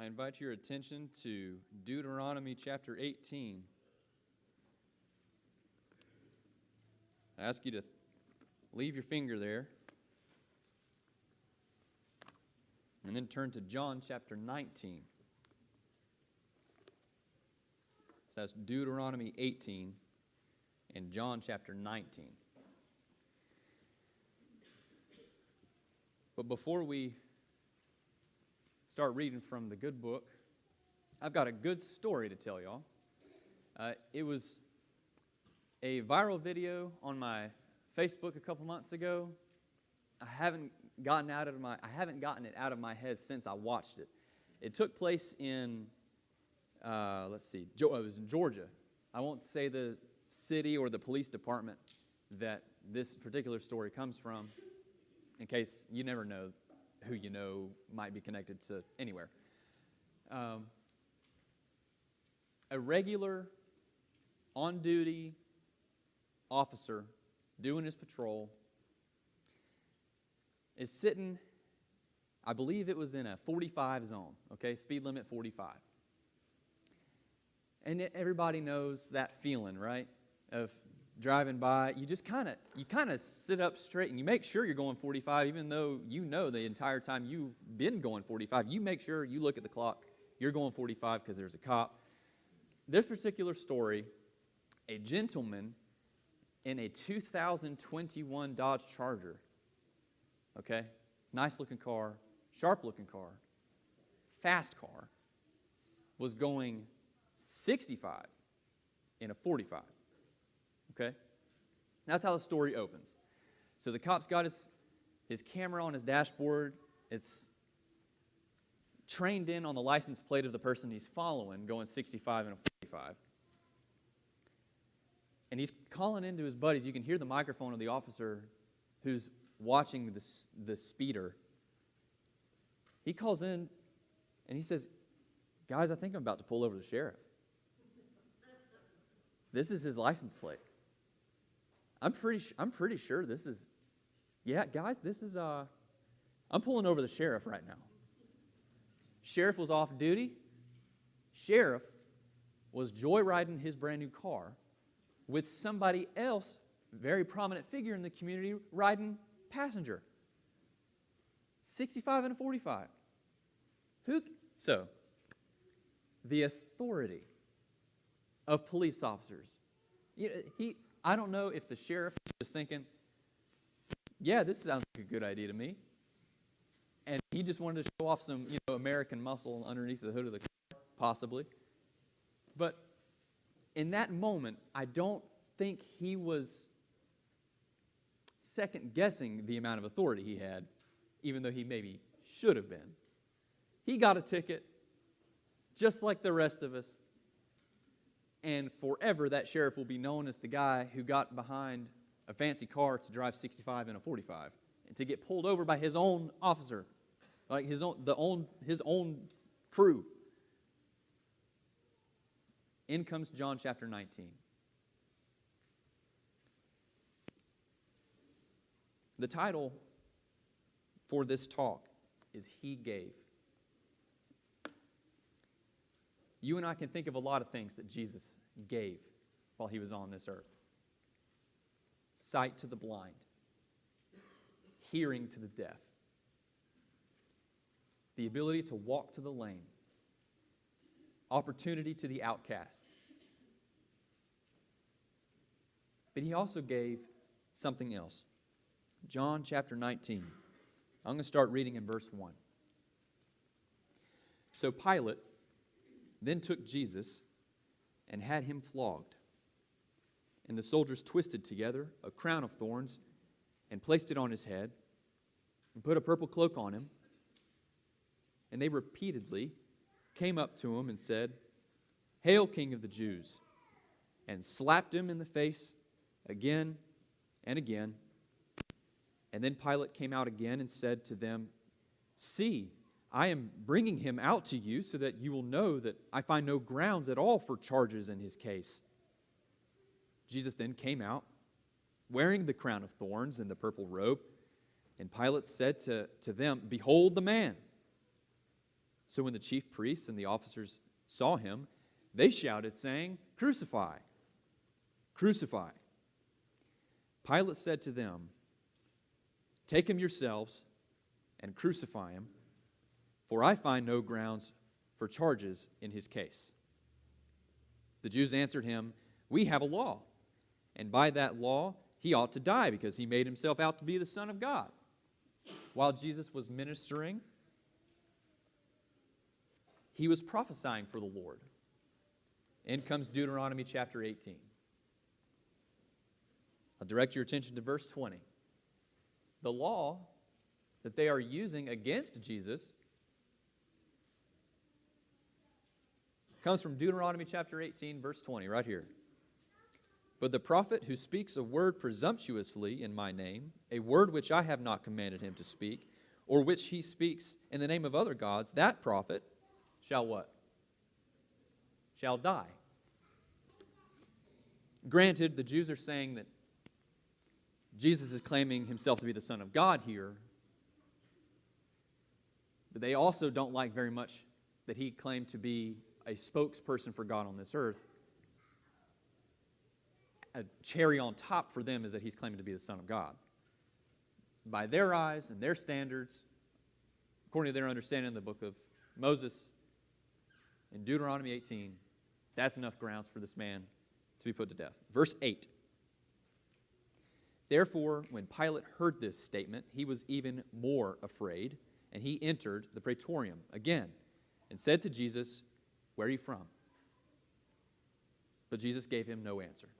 I invite your attention to Deuteronomy chapter 18. I ask you to leave your finger there and then turn to John chapter 19. So that's Deuteronomy 18 and John chapter 19. But before we start reading from the good book, I've got a good story to tell y'all. It was a viral video on my Facebook a couple months ago. I haven't gotten it out of my head since I watched it. It took place in, it was in Georgia. I won't say the city or the police department that this particular story comes from, in case you never know who you know might be connected to anywhere. A regular, on-duty officer doing his patrol is sitting, I believe it was in a 45 zone, okay, speed limit 45. And everybody knows that feeling, right, of driving by. You just kind of sit up straight and you make sure you're going 45, even though you know the entire time you've been going 45. You make sure you look at the clock, you're going 45 because there's a cop. This particular story, a gentleman in a 2021 Dodge Charger, okay, nice looking car, sharp looking car, fast car, was going 65 in a 45. Okay? That's how the story opens. So the cop's got his camera on his dashboard. It's trained in on the license plate of the person he's following, going 65 and a 45. And he's calling into his buddies. You can hear the microphone of the officer who's watching the speeder. He calls in and he says, "Guys, I think I'm about to pull over the sheriff. This is his license plate. I'm pretty sure this is, guys, this is, I'm pulling over the sheriff right now." Sheriff was off duty. Sheriff was joyriding his brand new car with somebody else, very prominent figure in the community, riding passenger. 65 and a 45. So, the authority of police officers. I don't know if the sheriff was thinking, yeah, this sounds like a good idea to me. And he just wanted to show off some, American muscle underneath the hood of the car, possibly. But in that moment, I don't think he was second-guessing the amount of authority he had, even though he maybe should have been. He got a ticket, just like the rest of us. And forever, that sheriff will be known as the guy who got behind a fancy car to drive 65 and a 45, and to get pulled over by his own officer, like his own crew. In comes John chapter 19. The title for this talk is "He Gave." You and I can think of a lot of things that Jesus gave while he was on this earth. Sight to the blind, hearing to the deaf, the ability to walk to the lame, opportunity to the outcast. But he also gave something else. John chapter 19. I'm going to start reading in verse 1. So Pilate then took Jesus and had him flogged. And the soldiers twisted together a crown of thorns and placed it on his head and put a purple cloak on him. And they repeatedly came up to him and said, "Hail, King of the Jews!" and slapped him in the face again and again. And then Pilate came out again and said to them, "See, I am bringing him out to you so that you will know that I find no grounds at all for charges in his case." Jesus then came out, wearing the crown of thorns and the purple robe. And Pilate said to them, "Behold the man." So when the chief priests and the officers saw him, they shouted, saying, "Crucify! Crucify!" Pilate said to them, "Take him yourselves and crucify him, for I find no grounds for charges in his case." The Jews answered him, "We have a law, and by that law he ought to die, because he made himself out to be the Son of God." While Jesus was ministering, he was prophesying for the Lord. In comes Deuteronomy chapter 18. I'll direct your attention to verse 20. The law that they are using against Jesus comes from Deuteronomy chapter 18, verse 20, right here. "But the prophet who speaks a word presumptuously in my name, a word which I have not commanded him to speak, or which he speaks in the name of other gods, that prophet shall" what? "Shall die." Granted, the Jews are saying that Jesus is claiming himself to be the Son of God here, but they also don't like very much that he claimed to be a spokesperson for God on this earth. A cherry on top for them is that he's claiming to be the Son of God. By their eyes and their standards, according to their understanding of the book of Moses, in Deuteronomy 18, that's enough grounds for this man to be put to death. Verse 8. "Therefore, when Pilate heard this statement, he was even more afraid, and he entered the praetorium again and said to Jesus, 'Where are you from?' But Jesus gave him no answer.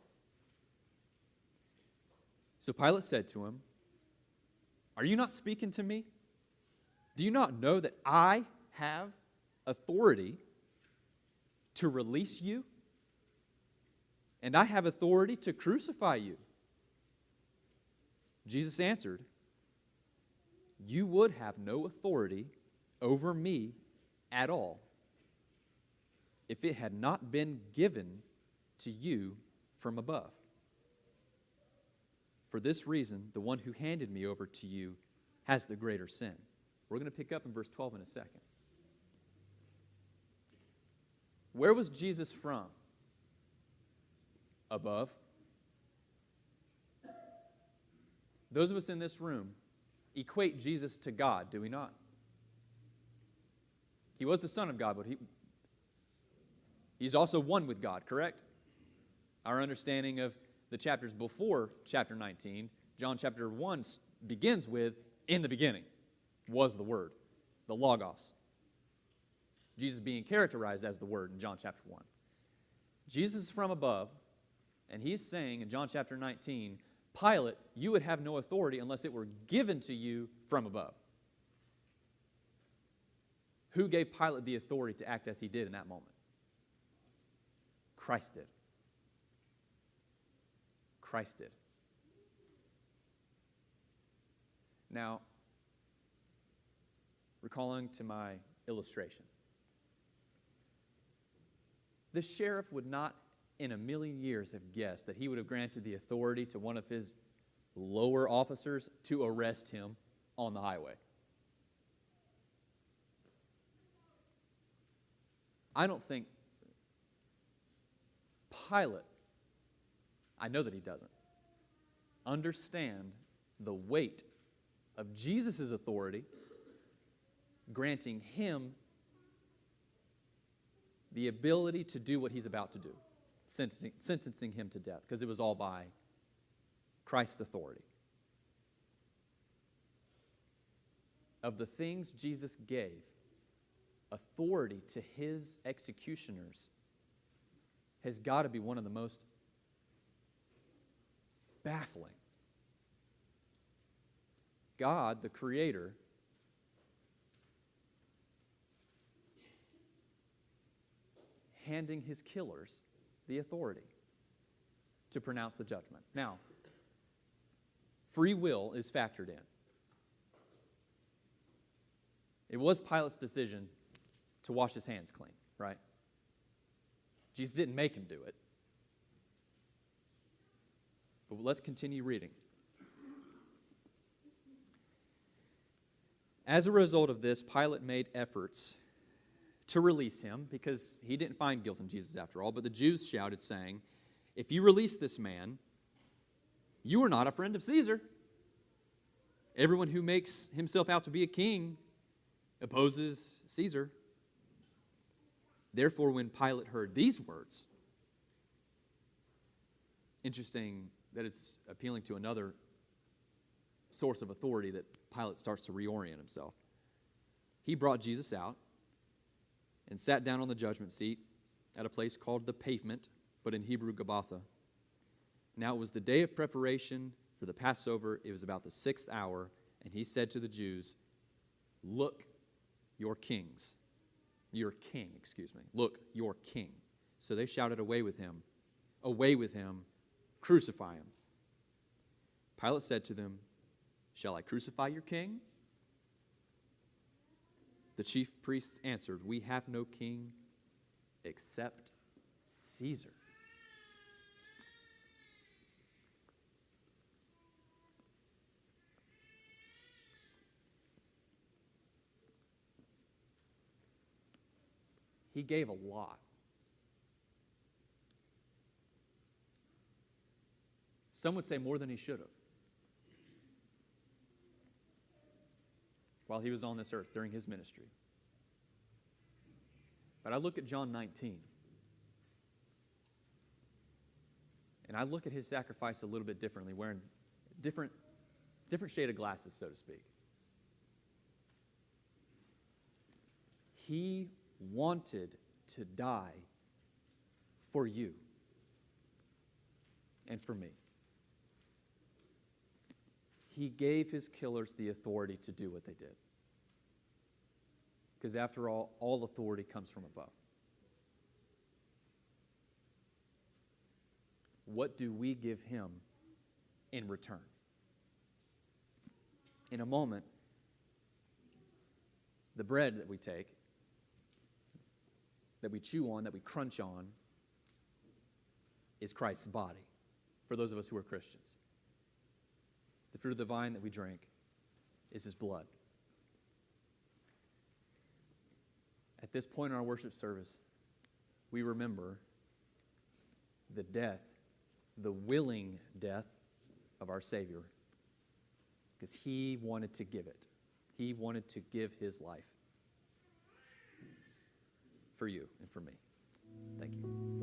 So Pilate said to him, 'Are you not speaking to me? Do you not know that I have authority to release you? And I have authority to crucify you?' Jesus answered, 'You would have no authority over me at all if it had not been given to you from above. For this reason, the one who handed me over to you has the greater sin.'" We're going to pick up in verse 12 in a second. Where was Jesus from? Above. Those of us in this room equate Jesus to God, do we not? He was the Son of God, but he's also one with God, correct? Our understanding of the chapters before chapter 19, John chapter 1 begins with, "In the beginning was the Word," the Logos. Jesus being characterized as the Word in John chapter 1. Jesus is from above, and he's saying in John chapter 19, "Pilate, you would have no authority unless it were given to you from above." Who gave Pilate the authority to act as he did in that moment? Christ did. Christ did. Now, recalling to my illustration, the sheriff would not in a million years have guessed that he would have granted the authority to one of his lower officers to arrest him on the highway. I don't think Pilate, I know that he doesn't, understand the weight of Jesus' authority granting him the ability to do what he's about to do, sentencing him to death, because it was all by Christ's authority. Of the things Jesus gave authority to his executioners has got to be one of the most baffling. God, the Creator, handing his killers the authority to pronounce the judgment. Now, free will is factored in. It was Pilate's decision to wash his hands clean, right? Jesus didn't make him do it. But let's continue reading. As a result of this, Pilate made efforts to release him because he didn't find guilt in Jesus after all. But the Jews shouted, saying, "If you release this man, you are not a friend of Caesar. Everyone who makes himself out to be a king opposes Caesar." Therefore, when Pilate heard these words, interesting that it's appealing to another source of authority that Pilate starts to reorient himself. He brought Jesus out and sat down on the judgment seat at a place called the Pavement, but in Hebrew, Gabbatha. Now it was the day of preparation for the Passover. It was about the 6th hour, and he said to the Jews, "Look, your king. Look, your king." So they shouted, away with him, crucify him." Pilate said to them, "Shall I crucify your king?" The chief priests answered, "We have no king except Caesar." He gave a lot. Some would say more than he should have. While he was on this earth during his ministry. But I look at John 19, and I look at his sacrifice a little bit differently, wearing different shade of glasses, so to speak. He wanted to die for you and for me. He gave his killers the authority to do what they did. Because after all authority comes from above. What do we give him in return? In a moment, the bread that we take, that we chew on, that we crunch on, is Christ's body, for those of us who are Christians. The fruit of the vine that we drink is his blood. At this point in our worship service, we remember the death, the willing death of our Savior, because he wanted to give it. He wanted to give his life for you and for me. Thank you.